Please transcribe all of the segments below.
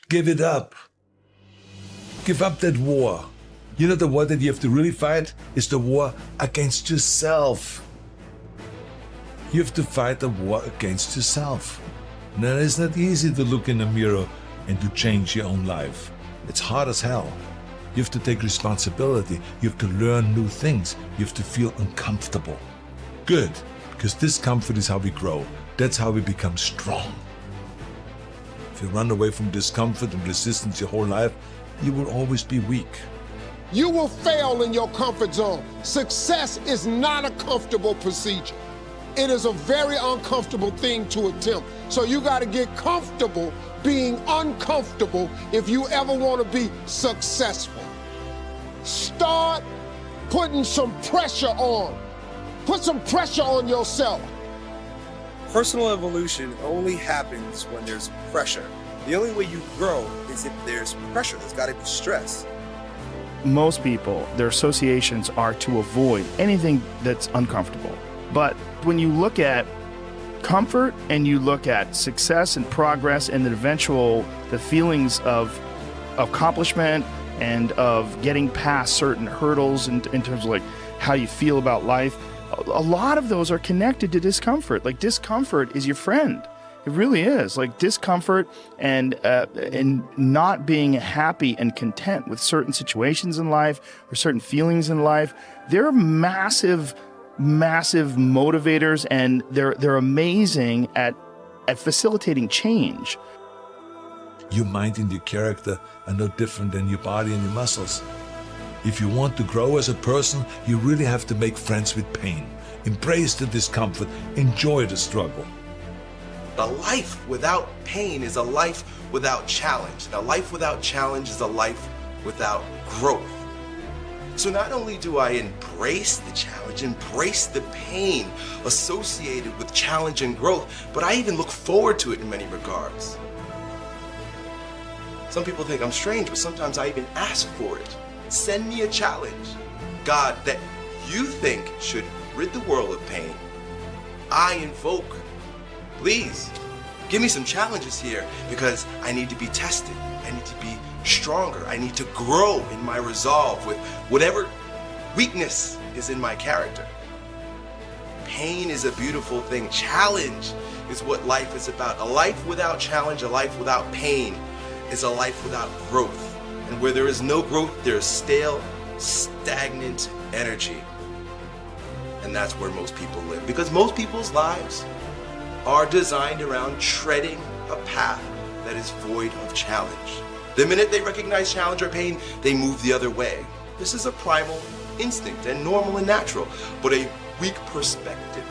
Give it up. Give up that war. You know, the war that you have to really fight is the war against yourself. You have to fight the war against yourself. Now, it's not easy to look in the mirror and to change your own life. It's hard as hell. You have to take responsibility. You have to learn new things. You have to feel uncomfortable. Good, because discomfort is how we grow. That's how we become strong. If you run away from discomfort and resistance your whole life, you will always be weak. You will fail in your comfort zone. Success is not a comfortable procedure. It is a very uncomfortable thing to attempt. So you got to get comfortable being uncomfortable if you ever want to be successful. Start putting some pressure on. Put some pressure on yourself. Personal evolution only happens when there's pressure. The only way you grow is if there's pressure. There's got to be stress. Most people, their associations are to avoid anything that's uncomfortable. But when you look at comfort and you look at success and progress and the feelings of accomplishment and of getting past certain hurdles in terms of like how you feel about life, a lot of those are connected to discomfort. Like discomfort is your friend. It really is. Like discomfort and not being happy and content with certain situations in life or certain feelings in life, they're massive motivators, and they're amazing at facilitating change. Your mind and your character are no different than your body and your muscles. If you want to grow as a person, you really have to make friends with pain. Embrace the discomfort, enjoy the struggle. A life without pain is a life without challenge. And a life without challenge is a life without growth. So not only do I embrace the challenge, embrace the pain associated with challenge and growth, but I even look forward to it in many regards. Some people think I'm strange, but sometimes I even ask for it. Send me a challenge. God, that you think should rid the world of pain, I invoke. Please, give me some challenges here, because I need to be tested. I need to be stronger. I need to grow in my resolve with whatever weakness is in my character. Pain is a beautiful thing. Challenge is what life is about. A life without challenge, a life without pain is a life without growth. And where there is no growth, there is stale, stagnant energy. And that's where most people live, because most people's lives are designed around treading a path that is void of challenge. The minute they recognize challenge or pain, they move the other way. This is a primal instinct and normal and natural, but a weak perspective.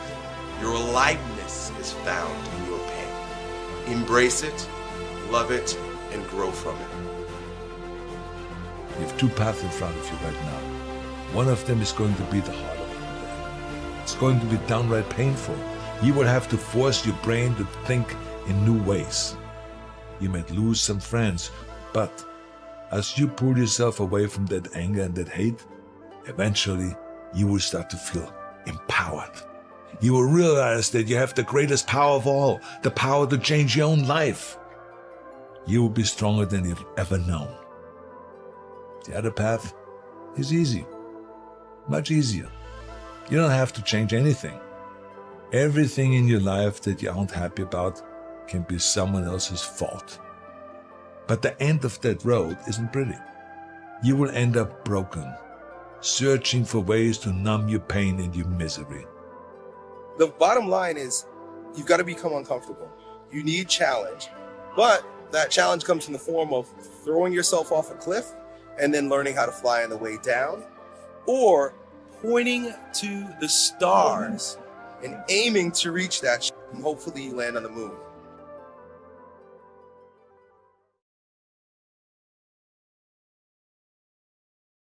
Your aliveness is found in your pain. Embrace it, love it, and grow from it. You have two paths in front of you right now. One of them is going to be the harder one. It's going to be downright painful. You will have to force your brain to think in new ways. You might lose some friends, but as you pull yourself away from that anger and that hate, eventually you will start to feel empowered. You will realize that you have the greatest power of all, the power to change your own life. You will be stronger than you've ever known. The other path is easy, much easier. You don't have to change anything. Everything in your life that you aren't happy about can be someone else's fault. But the end of that road isn't pretty. You will end up broken, searching for ways to numb your pain and your misery. The bottom line is you've got to become uncomfortable. You need challenge, but that challenge comes in the form of throwing yourself off a cliff and then learning how to fly on the way down, or pointing to the stars and aiming to reach that, and hopefully you land on the moon.